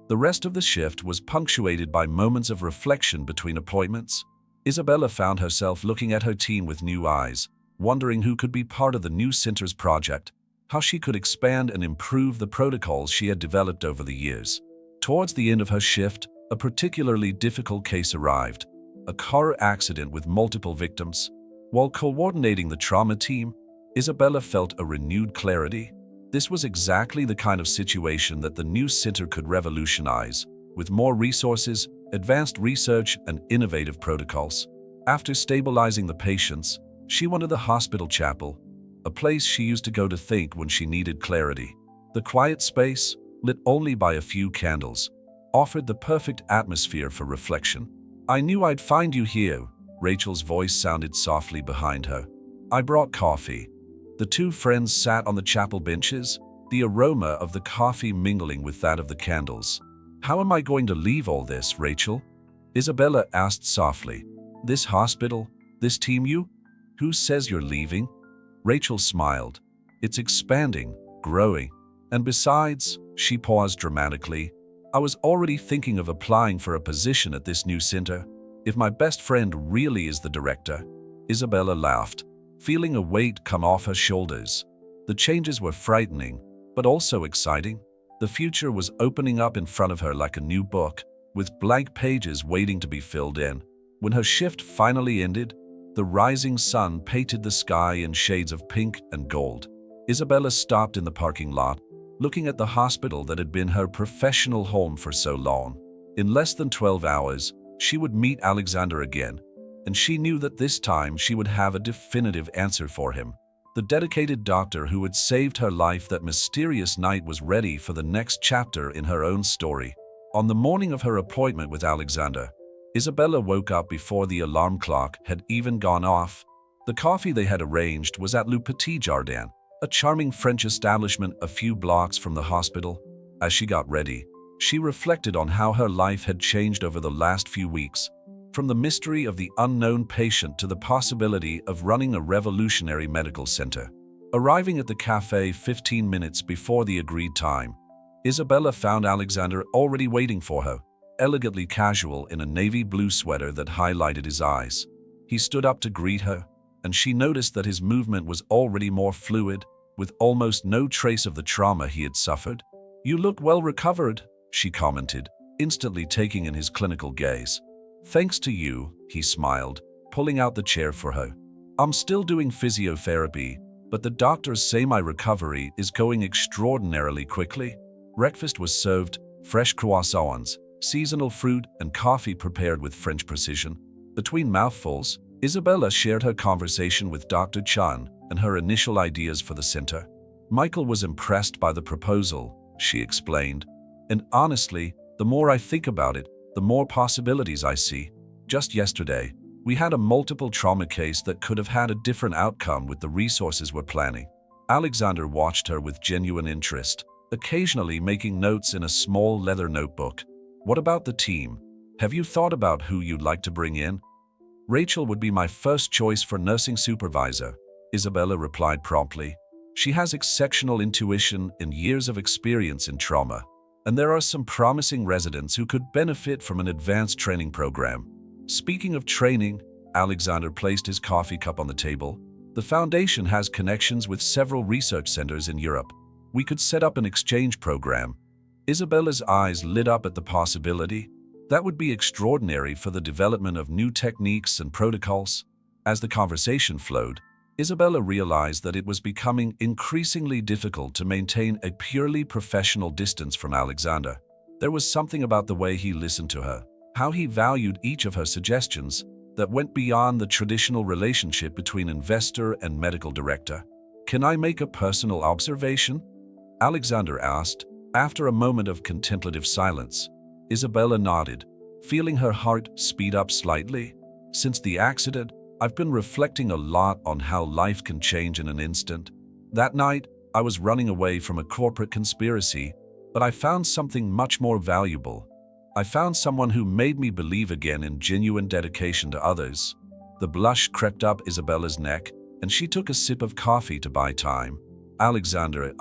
The rest of the shift was punctuated by moments of reflection between appointments. Isabella found herself looking at her team with new eyes, wondering who could be part of the new center's project, how she could expand and improve the protocols she had developed over the years. Towards the end of her shift, a particularly difficult case arrived, a car accident with multiple victims. While coordinating the trauma team, Isabella felt a renewed clarity. This was exactly the kind of situation that the new center could revolutionize, with more resources, advanced research, and innovative protocols. After stabilizing the patients, she wanted the hospital chapel, a place she used to go to think when she needed clarity. The quiet space, lit only by a few candles, offered the perfect atmosphere for reflection. I knew I'd find you here, Rachel's voice sounded softly behind her. I brought coffee. The two friends sat on the chapel benches, the aroma of the coffee mingling with that of the candles. How am I going to leave all this, Rachel? Isabella asked softly. This hospital, this team Who says you're leaving? Rachel smiled. It's expanding, growing. And besides, she paused dramatically, I was already thinking of applying for a position at this new center. If my best friend really is the director. Isabella laughed, feeling a weight come off her shoulders. The changes were frightening, but also exciting. The future was opening up in front of her like a new book, with blank pages waiting to be filled in. When her shift finally ended, the rising sun painted the sky in shades of pink and gold. Isabella stopped in the parking lot, looking at the hospital that had been her professional home for so long. In less than 12 hours, she would meet Alexander again, and she knew that this time she would have a definitive answer for him. The dedicated doctor who had saved her life that mysterious night was ready for the next chapter in her own story. On the morning of her appointment with Alexander, Isabella woke up before the alarm clock had even gone off. The coffee they had arranged was at Le Petit Jardin, a charming French establishment a few blocks from the hospital. As she got ready, she reflected on how her life had changed over the last few weeks, from the mystery of the unknown patient to the possibility of running a revolutionary medical center. Arriving at the cafe 15 minutes before the agreed time, Isabella found Alexander already waiting for her, elegantly casual in a navy blue sweater that highlighted his eyes. He stood up to greet her, and she noticed that his movement was already more fluid, with almost no trace of the trauma he had suffered. "You look well recovered," she commented, instantly taking in his clinical gaze. "Thanks to you," he smiled, pulling out the chair for her. "I'm still doing physiotherapy, but the doctors say my recovery is going extraordinarily quickly." Breakfast was served, fresh croissants, seasonal fruit, and coffee prepared with French precision. Between mouthfuls, Isabella shared her conversation with Dr. Chan and her initial ideas for the center. "Michael was impressed by the proposal," she explained. "And honestly, the more I think about it, the more possibilities I see. Just yesterday, we had a multiple trauma case that could have had a different outcome with the resources we're planning." Alexander watched her with genuine interest, occasionally making notes in a small leather notebook. "What about the team? Have you thought about who you'd like to bring in?" "Rachel would be my first choice for nursing supervisor," Isabella replied promptly. "She has exceptional intuition and years of experience in trauma, and there are some promising residents who could benefit from an advanced training program." Speaking of training, Alexander placed his coffee cup on the table. "The foundation has connections with several research centers in Europe. We could set up an exchange program." Isabella's eyes lit up at the possibility. That would be extraordinary for the development of new techniques and protocols. As the conversation flowed, Isabella realized that it was becoming increasingly difficult to maintain a purely professional distance from Alexander. There was something about the way he listened to her, how he valued each of her suggestions, that went beyond the traditional relationship between investor and medical director. "Can I make a personal observation?" Alexander asked, after a moment of contemplative silence. Isabella nodded, feeling her heart speed up slightly. "Since the accident, I've been reflecting a lot on how life can change in an instant. That night, I was running away from a corporate conspiracy, but I found something much more valuable. I found someone who made me believe again in genuine dedication to others." The blush crept up Isabella's neck, and she took a sip of coffee to buy time. "Alexander,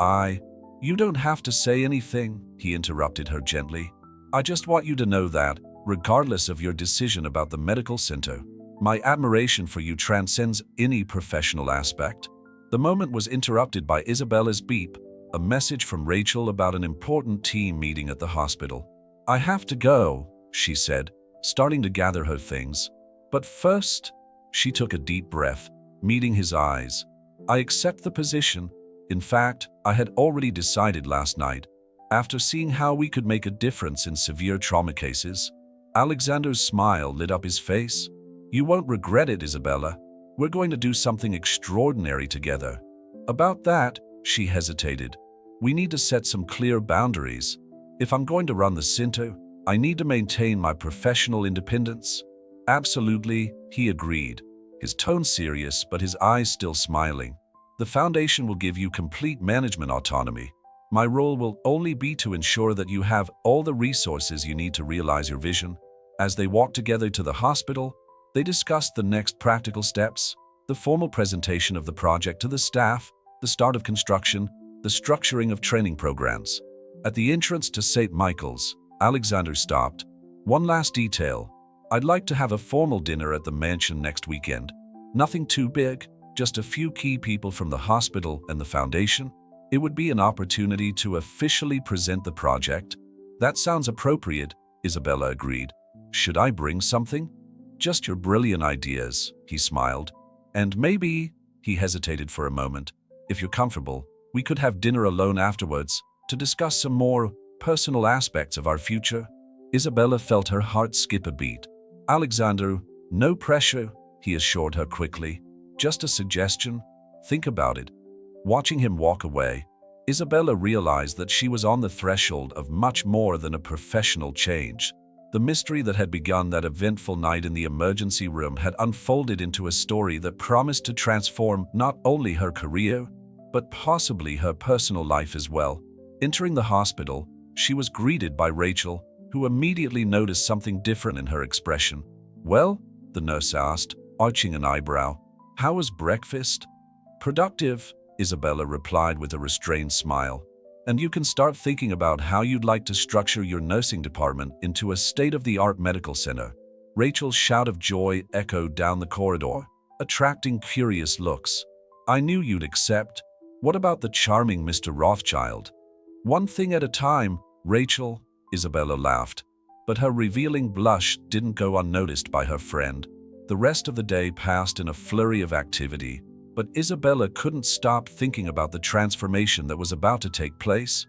You don't have to say anything," he interrupted her gently. "I just want you to know that, regardless of your decision about the medical center, my admiration for you transcends any professional aspect." The moment was interrupted by Isabella's beep, a message from Rachel about an important team meeting at the hospital. "I have to go," she said, starting to gather her things. "But first," she took a deep breath, meeting his eyes. "I accept the position. In fact, I had already decided last night, after seeing how we could make a difference in severe trauma cases." Alexander's smile lit up his face. "You won't regret it, Isabella. We're going to do something extraordinary together." "About that," she hesitated. "We need to set some clear boundaries. If I'm going to run the center, I need to maintain my professional independence." "Absolutely," he agreed, his tone serious but his eyes still smiling. "The foundation will give you complete management autonomy. My role will only be to ensure that you have all the resources you need to realize your vision." As they walked together to the hospital, they discussed the next practical steps. the formal presentation of the project to the staff, the start of construction, the structuring of training programs. At the entrance to St. Michael's, Alexander stopped. One last detail. I'd like to have a formal dinner at the mansion next weekend. Nothing too big, just a few key people from the hospital and the foundation. It would be an opportunity to officially present the project. That sounds appropriate, Isabella agreed. Should I bring something? Just your brilliant ideas, he smiled. And maybe, he hesitated for a moment, if you're comfortable, we could have dinner alone afterwards to discuss some more personal aspects of our future. Isabella felt her heart skip a beat. Alexander, no pressure, he assured her quickly. Just a suggestion. Think about it. Watching him walk away, Isabella realized that she was on the threshold of much more than a professional change. The mystery that had begun that eventful night in the emergency room had unfolded into a story that promised to transform not only her career, but possibly her personal life as well. Entering the hospital, she was greeted by Rachel, who immediately noticed something different in her expression. "Well?" the nurse asked, arching an eyebrow. "How was breakfast?" "Productive," Isabella replied with a restrained smile. "And you can start thinking about how you'd like to structure your nursing department into a state-of-the-art medical center." Rachel's shout of joy echoed down the corridor, attracting curious looks. "I knew you'd accept. What about the charming Mr. Rothschild?" "One thing at a time, Rachel," Isabella laughed. But her revealing blush didn't go unnoticed by her friend. The rest of the day passed in a flurry of activity, but Isabella couldn't stop thinking about the transformation that was about to take place.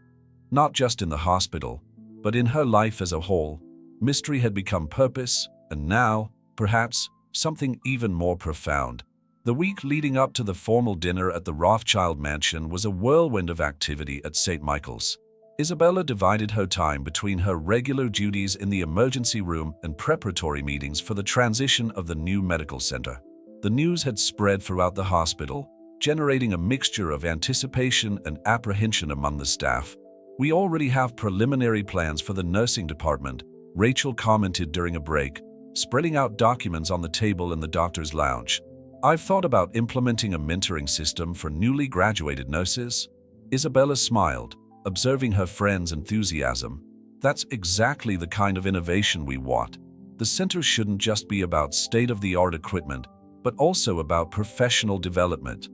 Not just in the hospital, but in her life as a whole. Mystery had become purpose, and now, perhaps, something even more profound. The week leading up to the formal dinner at the Rothschild mansion was a whirlwind of activity at St. Michael's. Isabella divided her time between her regular duties in the emergency room and preparatory meetings for the transition of the new medical center. The news had spread throughout the hospital, generating a mixture of anticipation and apprehension among the staff. "We already have preliminary plans for the nursing department," Rachel commented during a break, spreading out documents on the table in the doctor's lounge. "I've thought about implementing a mentoring system for newly graduated nurses." Isabella smiled, observing her friend's enthusiasm. "That's exactly the kind of innovation we want. The center shouldn't just be about state-of-the-art equipment, but also about professional development."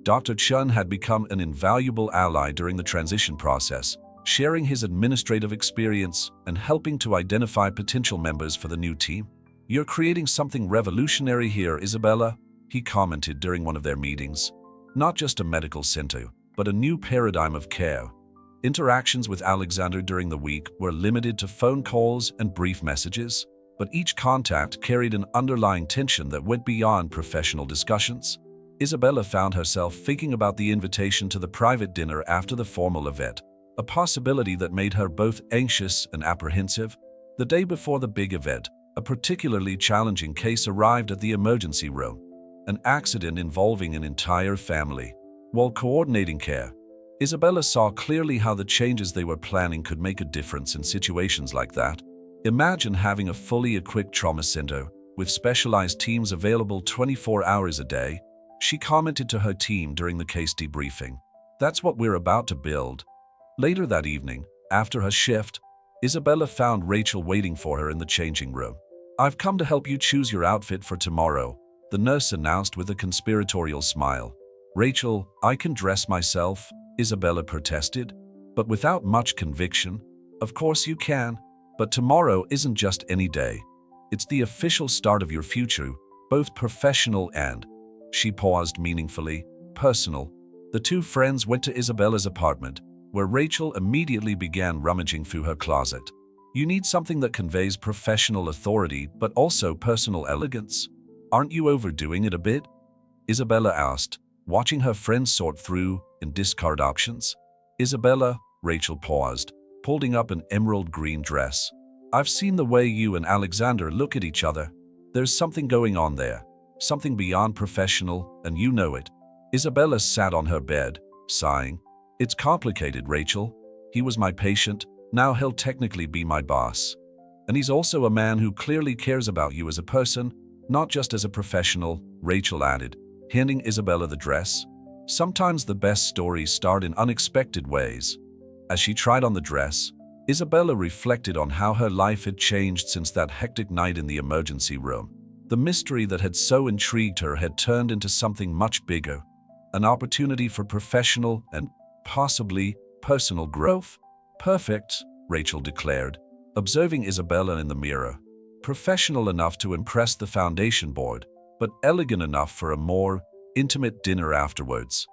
Dr. Chun had become an invaluable ally during the transition process, sharing his administrative experience and helping to identify potential members for the new team. "You're creating something revolutionary here, Isabella," he commented during one of their meetings. "Not just a medical center, but a new paradigm of care." Interactions with Alexander during the week were limited to phone calls and brief messages, but each contact carried an underlying tension that went beyond professional discussions. Isabella found herself thinking about the invitation to the private dinner after the formal event, a possibility that made her both anxious and apprehensive. The day before the big event, a particularly challenging case arrived at the emergency room, an accident involving an entire family. While coordinating care, Isabella saw clearly how the changes they were planning could make a difference in situations like that. Imagine having a fully equipped trauma center with specialized teams available 24 hours a day, she commented to her team during the case debriefing. "That's what we're about to build." Later that evening, after her shift, Isabella found Rachel waiting for her in the changing room. "I've come to help you choose your outfit for tomorrow," the nurse announced with a conspiratorial smile. "Rachel, I can dress myself," Isabella protested, but without much conviction. "Of course you can, but tomorrow isn't just any day. It's the official start of your future, both professional and," she paused meaningfully, "personal." The two friends went to Isabella's apartment, where Rachel immediately began rummaging through her closet. "You need something that conveys professional authority but also personal elegance. Aren't you overdoing it a bit?" Isabella asked, watching her friends sort through and discard options. "Isabella," Rachel paused, holding up an emerald green dress. "I've seen the way you and Alexander look at each other. There's something going on there, something beyond professional, and you know it." Isabella sat on her bed, sighing. "It's complicated, Rachel. He was my patient, now he'll technically be my boss. And he's also a man who clearly cares about you as a person, not just as a professional," Rachel added, handing Isabella the dress. Sometimes the best stories start in unexpected ways. As she tried on the dress, Isabella reflected on how her life had changed since that hectic night in the emergency room. The mystery that had so intrigued her had turned into something much bigger, an opportunity for professional and possibly personal growth. "Perfect," Rachel declared, observing Isabella in the mirror. "Professional enough to impress the foundation board, but elegant enough for a more intimate dinner afterwards."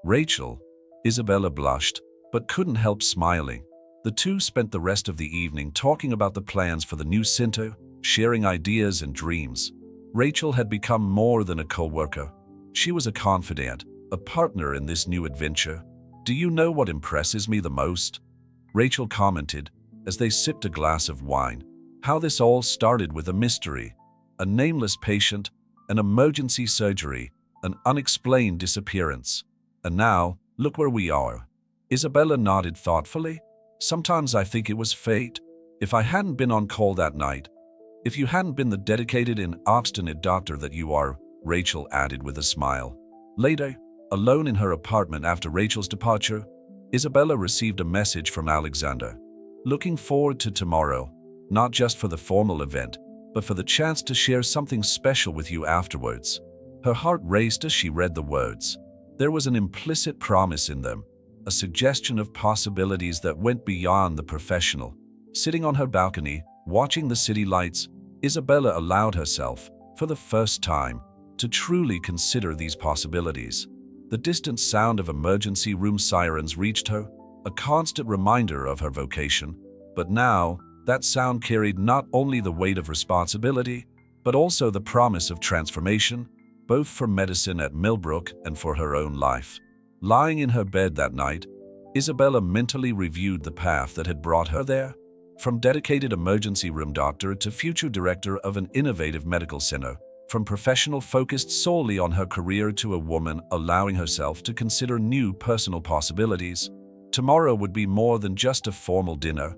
"Rachel," Isabella blushed, but couldn't help smiling. The two spent the rest of the evening talking about the plans for the new center, sharing ideas and dreams. Rachel had become more than a co-worker. She was a confidant, a partner in this new adventure. "Do you know what impresses me the most?" Rachel commented as they sipped a glass of wine. "How this all started with a mystery, a nameless patient, an emergency surgery, an unexplained disappearance. And now, look where we are." Isabella nodded thoughtfully. "Sometimes I think it was fate. If I hadn't been on call that night, if you hadn't been the dedicated and obstinate doctor that you are," Rachel added with a smile. Later, alone in her apartment after Rachel's departure, Isabella received a message from Alexander. "Looking forward to tomorrow, not just for the formal event, but for the chance to share something special with you afterwards." Her heart raced as she read the words. There was an implicit promise in them, a suggestion of possibilities that went beyond the professional. Sitting on her balcony, watching the city lights, Isabella allowed herself, for the first time, to truly consider these possibilities. The distant sound of emergency room sirens reached her, a constant reminder of her vocation. But now, that sound carried not only the weight of responsibility, but also the promise of transformation, both for medicine at Millbrook and for her own life. Lying in her bed that night, Isabella mentally reviewed the path that had brought her there. From dedicated emergency room doctor to future director of an innovative medical center, from professional focused solely on her career to a woman allowing herself to consider new personal possibilities. Tomorrow would be more than just a formal dinner.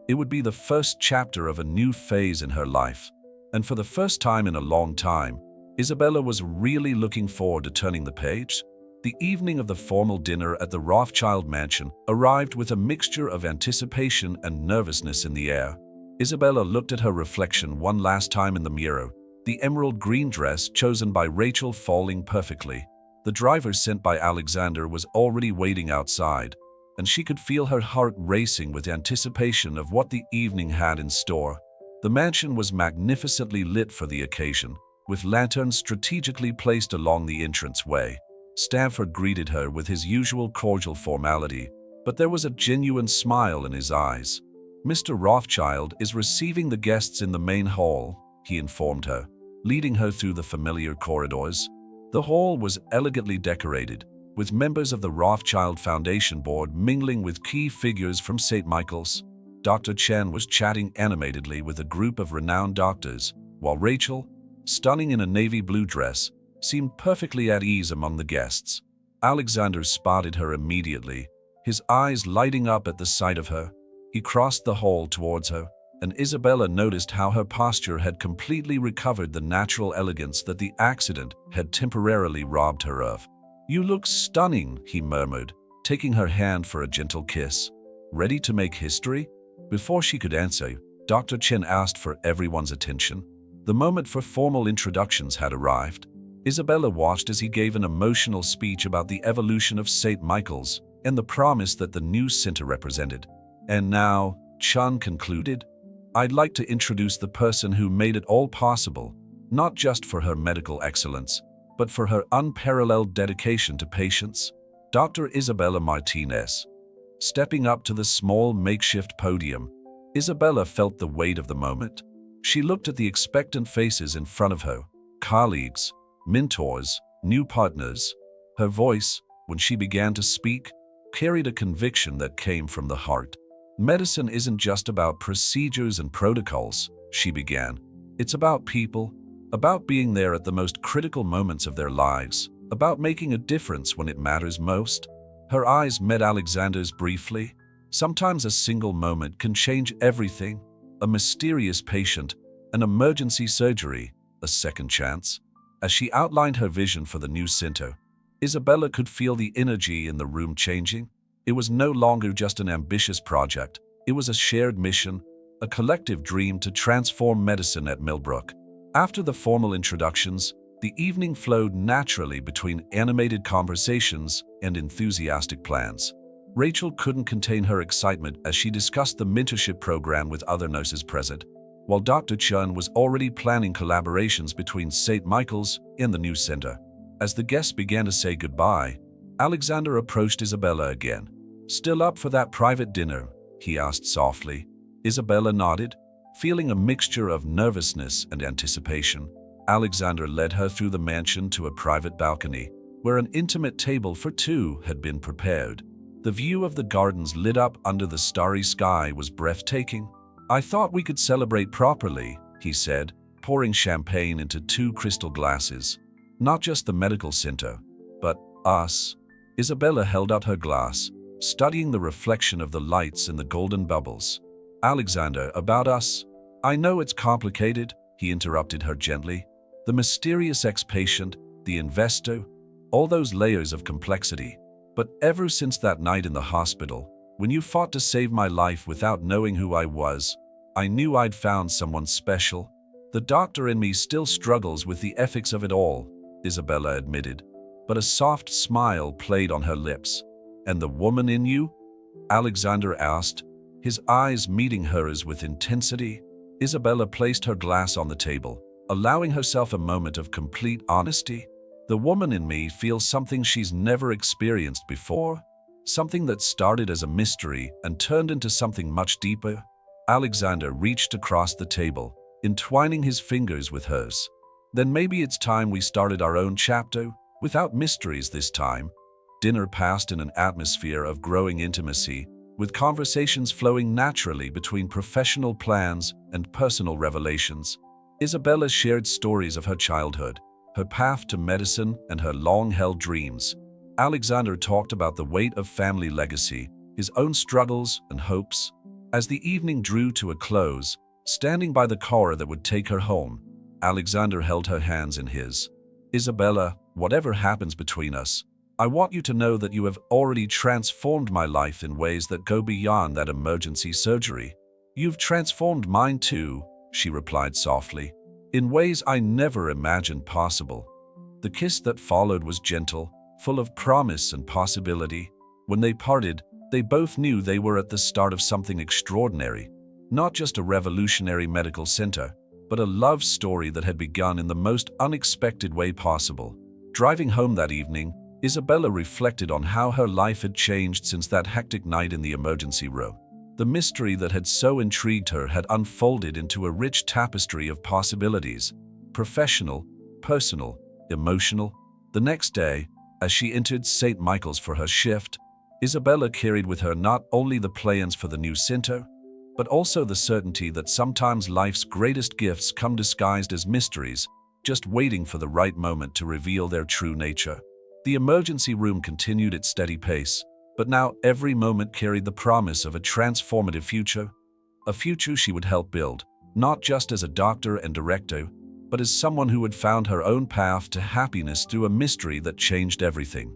It would be the first chapter of a new phase in her life. And for the first time in a long time, Isabella was really looking forward to turning the page. The evening of the formal dinner at the Rothschild mansion arrived with a mixture of anticipation and nervousness in the air. Isabella looked at her reflection one last time in the mirror, the emerald green dress chosen by Rachel falling perfectly. The driver sent by Alexander was already waiting outside, and she could feel her heart racing with anticipation of what the evening had in store. The mansion was magnificently lit for the occasion, with lanterns strategically placed along the entranceway. Stanford greeted her with his usual cordial formality, but there was a genuine smile in his eyes. "Mr. Rothschild is receiving the guests in the main hall," he informed her, leading her through the familiar corridors. The hall was elegantly decorated, with members of the Rothschild Foundation Board mingling with key figures from St. Michael's. Dr. Chen was chatting animatedly with a group of renowned doctors, while Rachel, stunning in a navy blue dress, seemed perfectly at ease among the guests. Alexander spotted her immediately, his eyes lighting up at the sight of her. He crossed the hall towards her, and Isabella noticed how her posture had completely recovered the natural elegance that the accident had temporarily robbed her of. "You look stunning," he murmured, taking her hand for a gentle kiss. "Ready to make history?" Before she could answer, Dr. Chen asked for everyone's attention. The moment for formal introductions had arrived. Isabella watched as he gave an emotional speech about the evolution of St. Michael's and the promise that the new center represented. "And now," Chen concluded, "I'd like to introduce the person who made it all possible, not just for her medical excellence, but for her unparalleled dedication to patients, Dr. Isabella Martinez." Stepping up to the small makeshift podium, Isabella felt the weight of the moment. She looked at the expectant faces in front of her, colleagues, mentors, new partners. Her voice, when she began to speak, carried a conviction that came from the heart. "Medicine isn't just about procedures and protocols," she began. "It's about people, about being there at the most critical moments of their lives, about making a difference when it matters most." Her eyes met Alexander's briefly. Sometimes a single moment can change everything. A mysterious patient, an emergency surgery, a second chance. As she outlined her vision for the new center, Isabella could feel the energy in the room changing. It was no longer just an ambitious project. It was a shared mission, a collective dream to transform medicine at Millbrook. After the formal introductions, the evening flowed naturally between animated conversations and enthusiastic plans. Rachel couldn't contain her excitement as she discussed the mentorship program with other nurses present, while Dr. Chun was already planning collaborations between St. Michael's and the new center. As the guests began to say goodbye, Alexander approached Isabella again. "Still up for that private dinner?" he asked softly. Isabella nodded, feeling a mixture of nervousness and anticipation. Alexander led her through the mansion to a private balcony, where an intimate table for two had been prepared. The view of the gardens lit up under the starry sky was breathtaking. "I thought we could celebrate properly," he said, pouring champagne into 2 crystal glasses. "Not just the medical center, but us." Isabella held out her glass, studying the reflection of the lights in the golden bubbles. "Alexander, about us? I know it's complicated," he interrupted her gently. "The mysterious ex-patient, the investor, all those layers of complexity. But ever since that night in the hospital, when you fought to save my life without knowing who I was, I knew I'd found someone special. The doctor in me still struggles with the ethics of it all," Isabella admitted, but a soft smile played on her lips. "And the woman in you?" Alexander asked, his eyes meeting hers with intensity. Isabella placed her glass on the table, allowing herself a moment of complete honesty. "The woman in me feels something she's never experienced before, something that started as a mystery and turned into something much deeper." Alexander reached across the table, entwining his fingers with hers. "Then maybe it's time we started our own chapter, without mysteries this time." Dinner passed in an atmosphere of growing intimacy, with conversations flowing naturally between professional plans and personal revelations. Isabella shared stories of her childhood, her path to medicine, and her long-held dreams. Alexander talked about the weight of family legacy, his own struggles and hopes. As the evening drew to a close, standing by the car that would take her home, Alexander held her hands in his. "Isabella, whatever happens between us, I want you to know that you have already transformed my life in ways that go beyond that emergency surgery." "You've transformed mine too," she replied softly, "in ways I never imagined possible." The kiss that followed was gentle, full of promise and possibility. When they parted, they both knew they were at the start of something extraordinary. Not just a revolutionary medical center, but a love story that had begun in the most unexpected way possible. Driving home that evening, Isabella reflected on how her life had changed since that hectic night in the emergency room. The mystery that had so intrigued her had unfolded into a rich tapestry of possibilities: professional, personal, emotional. The next day, as she entered St. Michael's for her shift, Isabella carried with her not only the plans for the new center, but also the certainty that sometimes life's greatest gifts come disguised as mysteries, just waiting for the right moment to reveal their true nature. The emergency room continued its steady pace, but now every moment carried the promise of a transformative future, a future she would help build, not just as a doctor and director, but as someone who had found her own path to happiness through a mystery that changed everything.